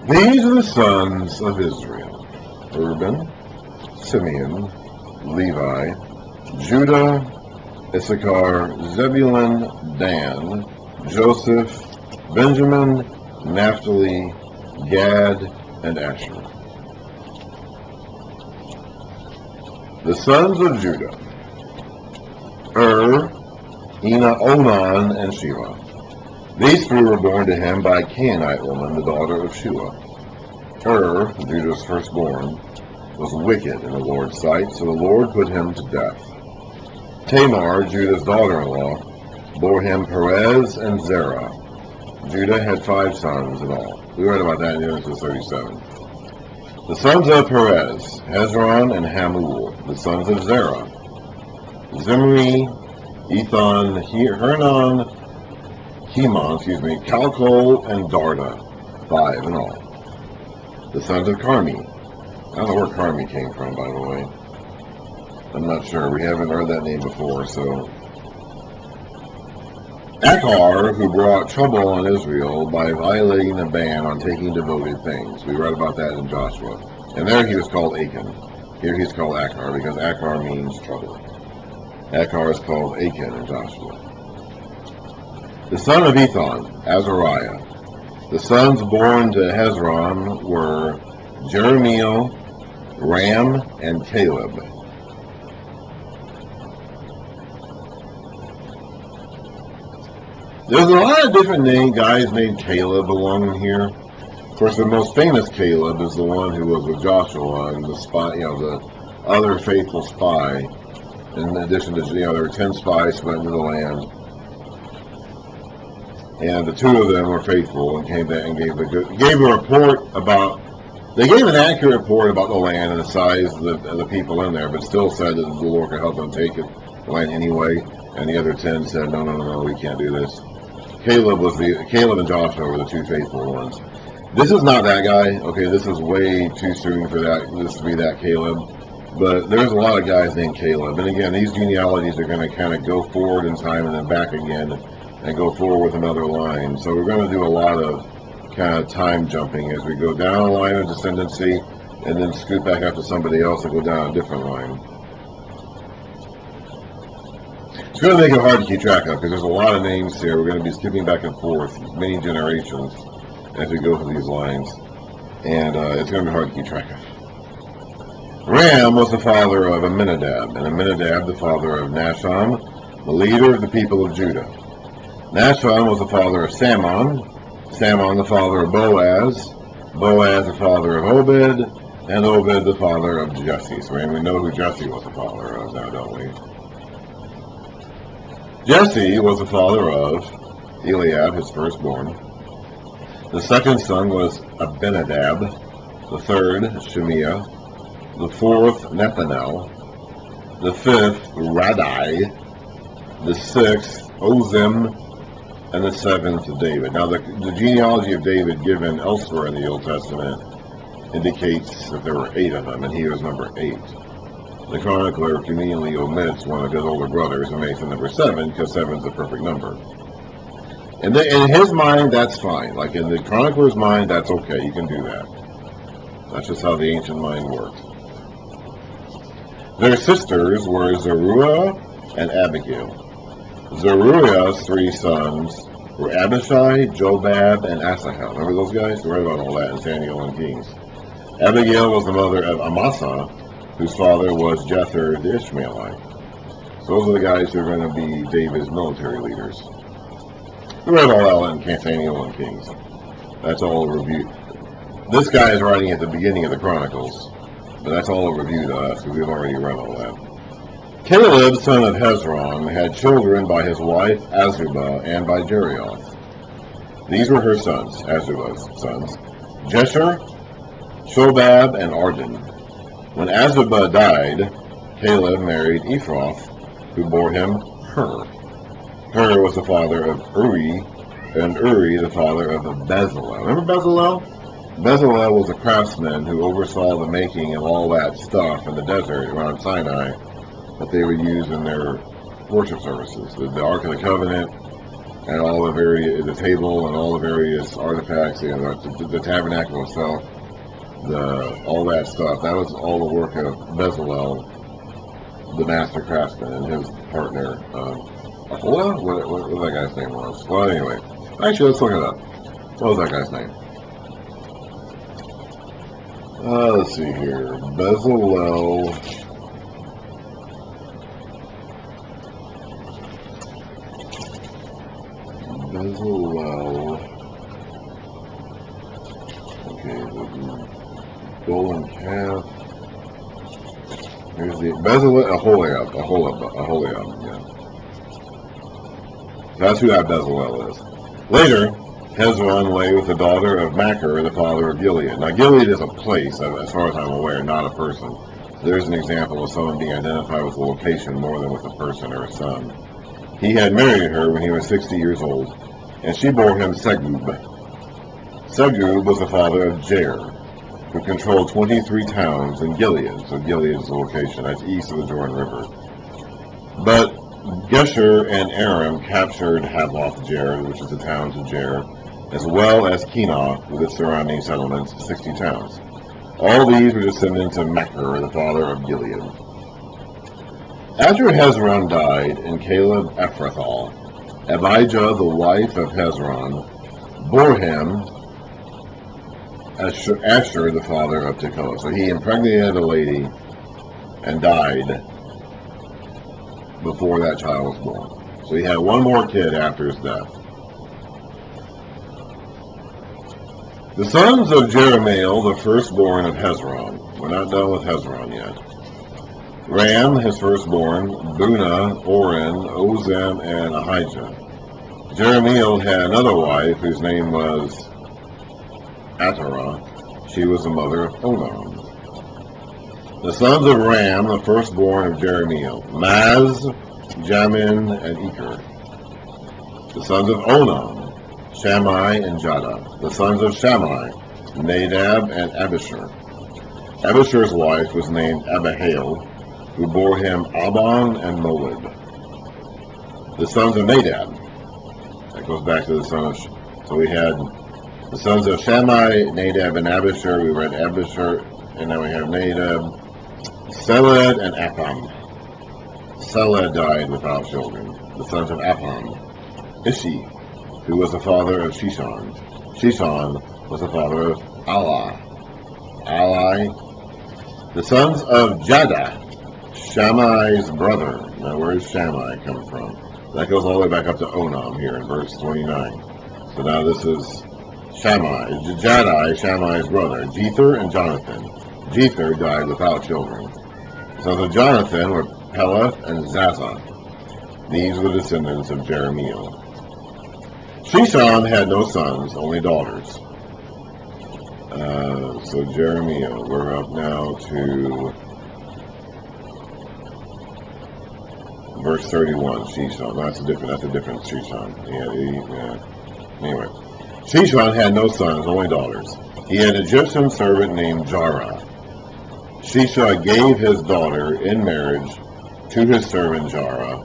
These are the sons of Israel: Reuben, Simeon, Levi, Judah, Issachar, Zebulun, Dan, Joseph, Benjamin, Naphtali, Gad, and Asher. The sons of Judah: Onan, and Sheva. These three were born to him by a Canaanite woman, the daughter of Shua. Judah's firstborn, was wicked in the Lord's sight, so the Lord put him to death. Tamar, Judah's daughter-in-law, bore him Perez and Zerah. Judah had 5 sons in all. We read about that in Genesis 37. The sons of Perez: Hezron and Hamul. The sons of Zerah: Zimri, Ethan, Hernon, Heman, Calcol, and Darda. 5 in all. The sons of Carmi. I don't know where Carmi came from, by the way. I'm not sure. We haven't heard that name before, so. Achar, who brought trouble on Israel by violating the ban on taking devoted things. We read about that in Joshua. And there he was called Achan. Here he's called Achar, because Achar means trouble. Achar is called Achan in Joshua. The son of Ethan: Azariah. The sons born to Hezron were Jeremiel, Ram, and Caleb. There's a lot of different guys named Caleb along here. Of course, the most famous Caleb is the one who was with Joshua and the spy, the other faithful spy. In addition to, there were 10 spies who went into the land, and the 2 of them were faithful and came back and gave a report about. They gave an accurate report about the land and the size of the people in there, but still said that the Lord could help them take the land anyway. And the other 10 said, no, we can't do this. Caleb and Joshua were the 2 faithful ones. This is not that guy. Okay, this is way too soon for this to be that Caleb. But there's a lot of guys named Caleb. And again, these genealogies are going to kind of go forward in time and then back again and go forward with another line. So we're going to do a lot of kind of time jumping as we go down a line of descendancy and then scoot back up to somebody else and go down a different line. It's going to make it hard to keep track of because there's a lot of names here. We're going to be skipping back and forth many generations as we go through these lines, and it's going to be hard to keep track of. Ram was the father of Amminadab, and Amminadab the father of Nahshon, the leader of the people of Judah. Nahshon was the father of Salmon, Salmon the father of Boaz, Boaz the father of Obed, and Obed the father of Jesse. So we know who Jesse was the father of now, don't we? Jesse was the father of Eliab, his firstborn. The second son was Abinadab, the third Shemiah, the fourth Nethanel, the fifth Radai, the sixth Ozim, and the seventh David. Now the genealogy of David given elsewhere in the Old Testament indicates that there were 8 of them, and he was number 8. The chronicler conveniently omits one of his older brothers and makes it number 7 because 7 is the perfect number. And in his mind, that's fine. Like in the chronicler's mind, that's okay. You can do that. That's just how the ancient mind works. Their sisters were Zeruiah and Abigail. Zeruiah's 3 sons were Abishai, Jobab, and Asahel. Remember those guys? We read about all that in Samuel and Kings. Abigail was the mother of Amasa, whose father was Jether the Ishmaelite. So those are the guys who are going to be David's military leaders. We read all that in Samuel and Kings. That's all a review. This guy is writing at the beginning of the Chronicles, but that's all a review to us because we've already read all that. Caleb, son of Hezron, had children by his wife Azubah and by Jerioth. These were her sons, Azubah's sons, Jesher, Shobab, and Arden. When Azubah died, Caleb married Ephrath, who bore him Hur. Hur was the father of Uri, and Uri the father of Bezalel. Remember Bezalel? Bezalel was a craftsman who oversaw the making of all that stuff in the desert around Sinai that they would use in their worship services. The Ark of the Covenant, and all the table and all the various artifacts, the tabernacle itself, all that stuff. That was all the work of Bezalel, the master craftsman, and his partner. What that guy's name was? Well, anyway, actually, let's look it up. What was that guy's name? Let's see here. Bezalel. Okay, the golden calf. Here's the Bezalel, Aholiab, yeah. That's who that Bezalel is. Later, Hezron lay with the daughter of Machir, the father of Gilead. Now, Gilead is a place, as far as I'm aware, not a person. There's an example of someone being identified with a location more than with a person or a son. He had married her when he was 60 years old, and she bore him Segub. Segub was the father of Jair, who controlled 23 towns in Gilead. So Gilead is the location. That's east of the Jordan River. But Gesher and Aram captured Havoth-Jair, which is the towns of Jair, as well as Kenath with its surrounding settlements, 60 towns. All these were descendants of Machir, the father of Gilead. After Hezron died and Caleb Ephrathah, Abijah, the wife of Hezron, bore him Asher, the father of Tekoa. So he impregnated a lady and died before that child was born. So he had one more kid after his death. The sons of Jerahmeel, the firstborn of Hezron. We're not done with Hezron yet. Ram, his firstborn, Bunah, Oren, Ozem, and Ahijah. Jerahmeel had another wife whose name was Atara. She was the mother of Onan. The sons of Ram, the firstborn of Jerahmeel, Maz, Jamin, and Eker. The sons of Onan, Shammai and Jada. The sons of Shammai, Nadab and Abishur. Abishur's wife was named Abihail, who bore him Abon and Molid. The sons of Nadab. That goes back to the sons of... So we had the sons of Shammai, Nadab, and Abishur. We read Abishur, and now we have Nadab, Seled, and Apham. Seled died without children. The sons of Apham, Ishi, who was the father of Shishon. Shishon was the father of Allah. The sons of Jada, Shammai's brother. Now, where does Shammai come from? That goes all the way back up to Onam here in verse 29. So now this is Shammai. Jadai, Shammai's brother. Jether and Jonathan. Jether died without children. The sons of Jonathan were Peleth and Zaza. These were descendants of Jerahmeel. Shishon had no sons, only daughters. So Jerahmeel, we're up now to verse 31. Shishon, that's a different Shishon. Yeah. Anyway, Shishon had no sons, only daughters. He had an Egyptian servant named Jarrah. Shisha gave his daughter in marriage to his servant Jarrah,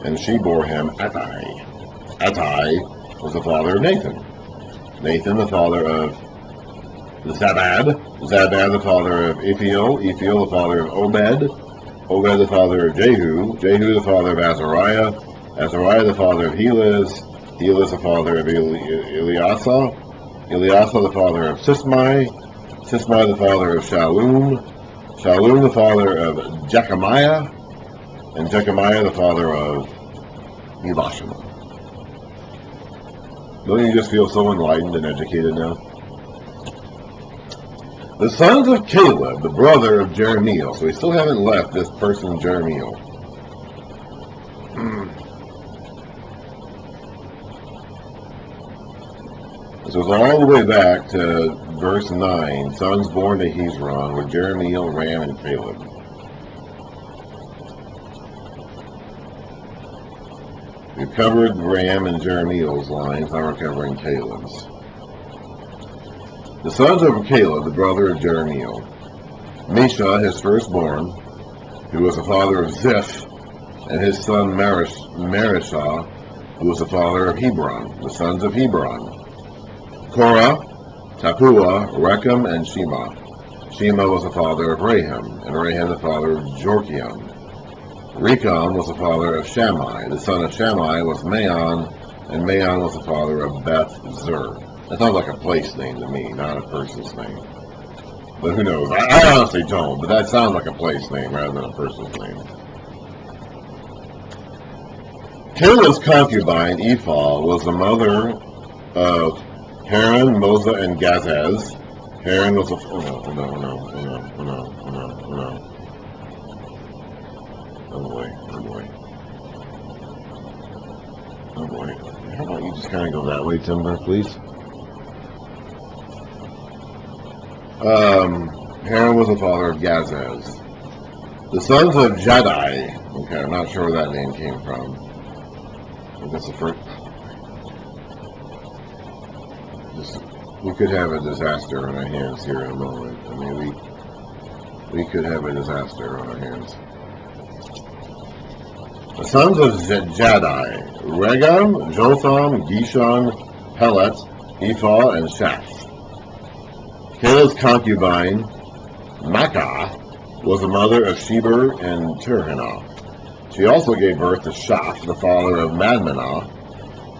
and she bore him Attai. Attai was the father of Nathan. Nathan, the father of Zabad. Zabad, the father of Ephiel. Ephiel, the father of Obed. Obed, the father of Jehu. Jehu, the father of Azariah. Azariah, the father of Helez. Helez, the father of Eliasa. Eliasa, the father of Sismai. Sismai, the father of Shallum. Shallum, the father of Jechamiah. And Jechamiah, the father of Elishama. Don't you just feel so enlightened and educated now? The sons of Caleb, the brother of Jerahmeel. So we still haven't left this person, Jerahmeel. This goes all the way back to verse 9. Sons born to Hezron were Jerahmeel, Ram, and Caleb. We've covered Ram and Jerahmeel's lines. Now we're covering Caleb's. The sons of Caleb, the brother of Jerahmeel. Misha, his firstborn, who was the father of Ziph, and his son Marishah who was the father of Hebron. The sons of Hebron: Korah, Tapua, Rechem, and Shema. Shema was the father of Raham, and Raham the father of Jorkiam. Recham was the father of Shammai. The son of Shammai was Maon, and Maon was the father of Beth Zur. That sounds like a place name to me, not a person's name. But who knows? I honestly don't, but that sounds like a place name rather than a person's name. Caleb's concubine, Ephah, was the mother of Haran, Moza, and Gazez. Haran was a... Oh boy. How about you just kind of go that way, Timber, please? Haran was the father of Gazez. The sons of Jaddai. Okay, I'm not sure where that name came from. I think that's the first... We could have a disaster on our hands here in a moment. I mean, we could have a disaster on our hands. The sons of Jaddai: Regem, Jotham, Gishon, Pelet, Ephah, and Shaph. Caleb's concubine, Makkah, was the mother of Sheber and Tirhanah. She also gave birth to Shaph, the father of Madmenah,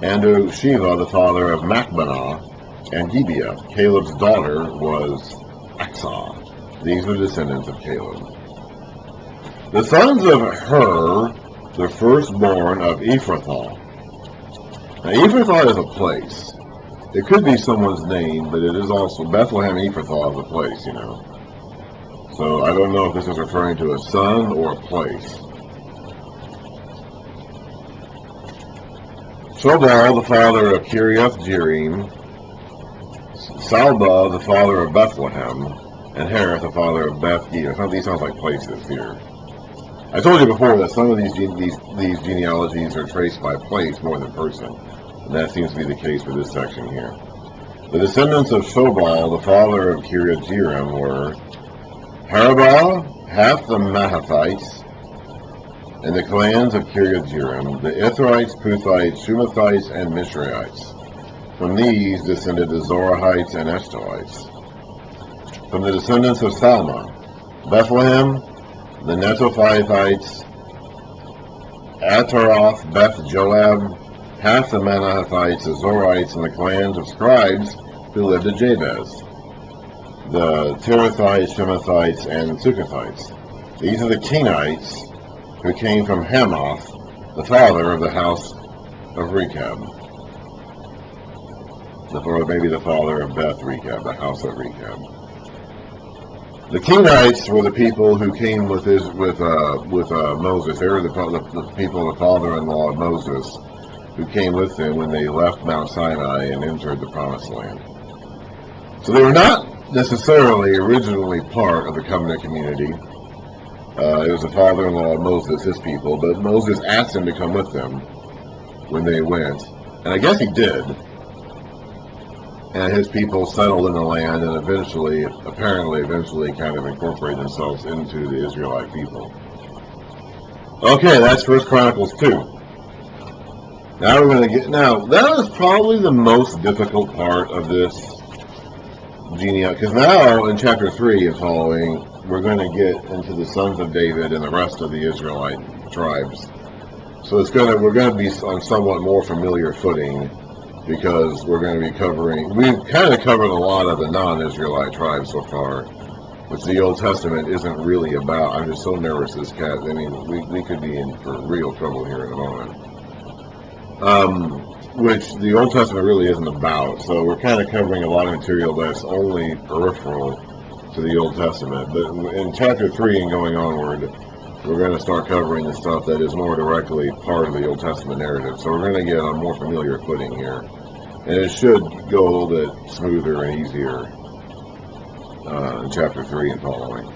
and to Sheva, the father of Machbenah, and Gibeah. Caleb's daughter was Aksah. These were descendants of Caleb. The sons of Hur, the firstborn of Ephrathah. Now, Ephrathah is a place. It could be someone's name, but it is also Bethlehem. Ephrathah is a place, you know. So I don't know if this is referring to a son or a place. Shobal, the father of Kiriath Jearim, Salba, the father of Bethlehem, and Harith, the father of Beth Gita. Some of these sound like places here. I told you before that some of these genealogies are traced by place more than person, and that seems to be the case for this section here. The descendants of Shobal, the father of Kiriath Jearim, were Harabah, half the Mahathites, and the clans of Kiriath Jearim, the Ithrites, Puthites, Shumathites, and Mishraites. From these descended the Zorahites and Eshtolites. From the descendants of Salma: Bethlehem, the Netophathites, Ataroth, Beth Joab, half the Manahathites, the Zorites, and the clans of scribes who lived at Jabez, the Tirathites, Shemathites, and Sukathites. These are the Kenites who came from Hamath, the father of the house of Rechab. Or maybe the father of Beth Rechab, the house of Rechab. The Kenites were the people who came with Moses. They were the people, the father-in-law of Moses, who came with them when they left Mount Sinai and entered the Promised Land. So they were not necessarily originally part of the covenant community. It was the father-in-law of Moses, his people, but Moses asked him to come with them when they went, and I guess he did. And his people settled in the land and eventually kind of incorporated themselves into the Israelite people. Okay, that's 1 Chronicles 2. Now we're going to that is probably the most difficult part of this genealogy, because now in chapter 3 and following, we're going to get into the sons of David and the rest of the Israelite tribes. So we're going to be on somewhat more familiar footing, because we're going to be we've kind of covered a lot of the non-Israelite tribes so far, which the Old Testament isn't really about. I'm just so nervous this cat. I mean, we could be in for real trouble here in a moment. Which the Old Testament really isn't about. So we're kind of covering a lot of material that's only peripheral to the Old Testament. But in chapter 3 and going onward, we're going to start covering the stuff that is more directly part of the Old Testament narrative. So we're going to get on more familiar footing here. And it should go a little bit smoother and easier in chapter 3 and following.